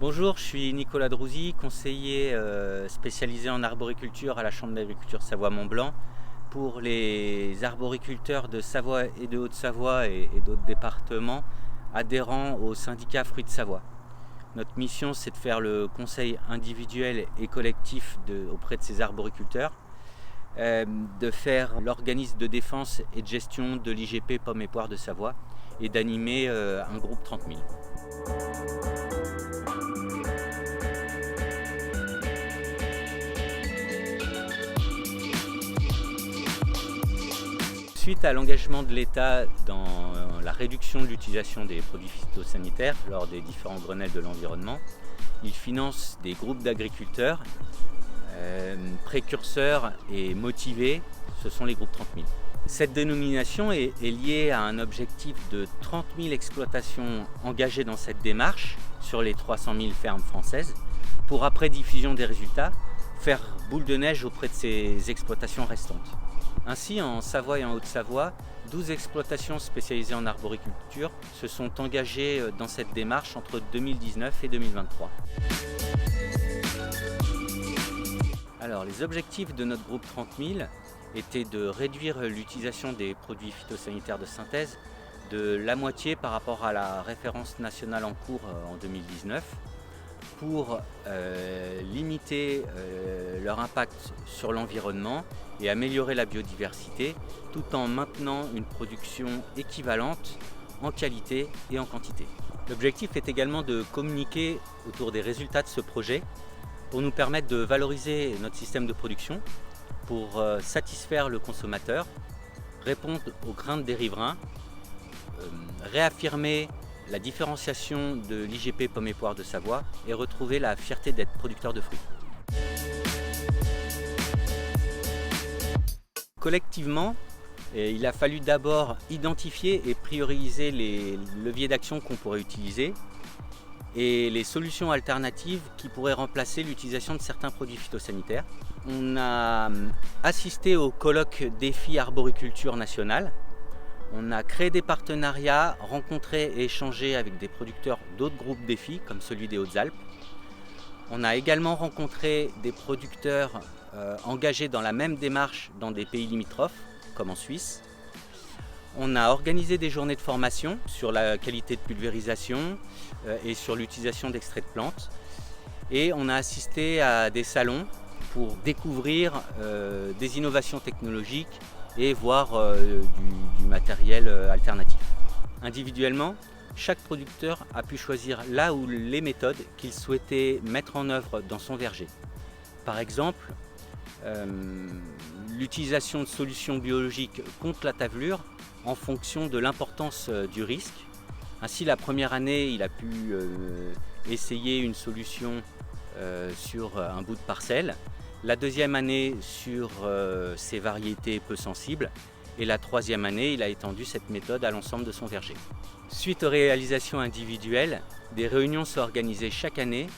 Bonjour, je suis Nicolas Drouzy, conseiller spécialisé en arboriculture à la Chambre d'agriculture Savoie-Mont-Blanc pour les arboriculteurs de Savoie et de Haute-Savoie et d'autres départements adhérents au syndicat Fruits de Savoie. Notre mission, c'est de faire le conseil individuel et collectif auprès de ces arboriculteurs, de faire l'organisme de défense et de gestion de l'IGP Pommes et Poires de Savoie et d'animer un groupe 30 000. Suite à l'engagement de l'État dans la réduction de l'utilisation des produits phytosanitaires lors des différents Grenelles de l'environnement, il finance des groupes d'agriculteurs précurseurs et motivés, ce sont les groupes 30 000. Cette dénomination est liée à un objectif de 30 000 exploitations engagées dans cette démarche sur les 300 000 fermes françaises pour, après diffusion des résultats, faire boule de neige auprès de ces exploitations restantes. Ainsi, en Savoie et en Haute-Savoie, 12 exploitations spécialisées en arboriculture se sont engagées dans cette démarche entre 2019 et 2023. Alors, les objectifs de notre groupe 30 000 étaient de réduire l'utilisation des produits phytosanitaires de synthèse de la moitié par rapport à la référence nationale en cours en 2019, pour limiter leur impact sur l'environnement et améliorer la biodiversité, tout en maintenant une production équivalente en qualité et en quantité. L'objectif est également de communiquer autour des résultats de ce projet pour nous permettre de valoriser notre système de production, pour satisfaire le consommateur, répondre aux craintes des riverains, réaffirmer la différenciation de l'IGP Pommes et Poires de Savoie et retrouver la fierté d'être producteur de fruits. Collectivement, il a fallu d'abord identifier et prioriser les leviers d'action qu'on pourrait utiliser et les solutions alternatives qui pourraient remplacer l'utilisation de certains produits phytosanitaires. On a assisté au colloque Défi Arboriculture Nationale. On a créé des partenariats, rencontré et échangé avec des producteurs d'autres groupes défis, comme celui des Hautes-Alpes. On a également rencontré des producteurs engagés dans la même démarche dans des pays limitrophes, comme en Suisse. On a organisé des journées de formation sur la qualité de pulvérisation et sur l'utilisation d'extraits de plantes. Et on a assisté à des salons pour découvrir des innovations technologiques et voir du matériel alternatif. Individuellement, chaque producteur a pu choisir là où les méthodes qu'il souhaitait mettre en œuvre dans son verger. Par exemple, l'utilisation de solutions biologiques contre la tavelure en fonction de l'importance du risque. Ainsi, la première année, il a pu essayer une solution sur un bout de parcelle. La deuxième année sur ces variétés peu sensibles et la troisième année, il a étendu cette méthode à l'ensemble de son verger. Suite aux réalisations individuelles, des réunions sont organisées chaque année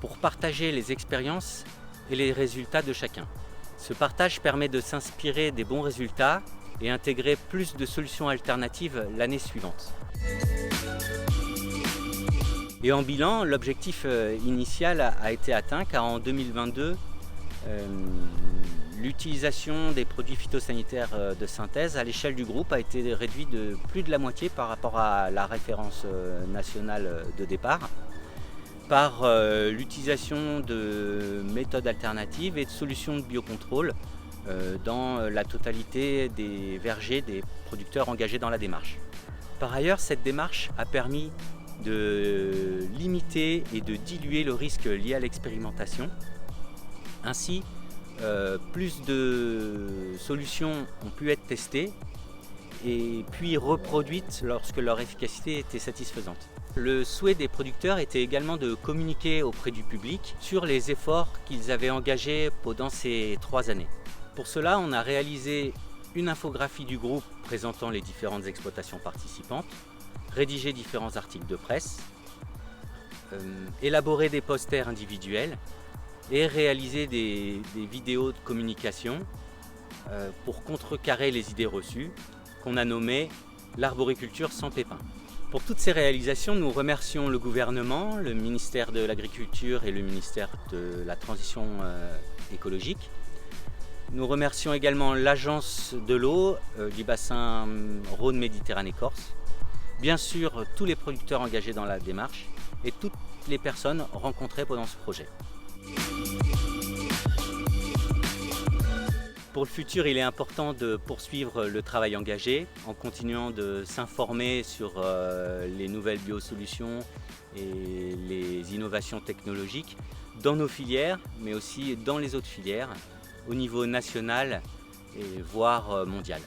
pour partager les expériences et les résultats de chacun. Ce partage permet de s'inspirer des bons résultats et intégrer plus de solutions alternatives l'année suivante. Et en bilan, l'objectif initial a été atteint car en 2022, l'utilisation des produits phytosanitaires de synthèse à l'échelle du groupe a été réduite de plus de la moitié par rapport à la référence nationale de départ, par l'utilisation de méthodes alternatives et de solutions de biocontrôle dans la totalité des vergers des producteurs engagés dans la démarche. Par ailleurs, cette démarche a permis de limiter et de diluer le risque lié à l'expérimentation. Ainsi, plus de solutions ont pu être testées et puis reproduites lorsque leur efficacité était satisfaisante. Le souhait des producteurs était également de communiquer auprès du public sur les efforts qu'ils avaient engagés pendant ces 3 années. Pour cela, on a réalisé une infographie du groupe présentant les différentes exploitations participantes, rédigé différents articles de presse, élaboré des posters individuels et réalisé des vidéos de communication pour contrecarrer les idées reçues qu'on a nommées l'arboriculture sans pépins. Pour toutes ces réalisations, nous remercions le gouvernement, le ministère de l'Agriculture et le ministère de la Transition écologique. Nous remercions également l'Agence de l'eau du bassin Rhône-Méditerranée-Corse, bien sûr tous les producteurs engagés dans la démarche et toutes les personnes rencontrées pendant ce projet. Pour le futur, il est important de poursuivre le travail engagé en continuant de s'informer sur les nouvelles biosolutions et les innovations technologiques dans nos filières, mais aussi dans les autres filières, au niveau national et voire mondial.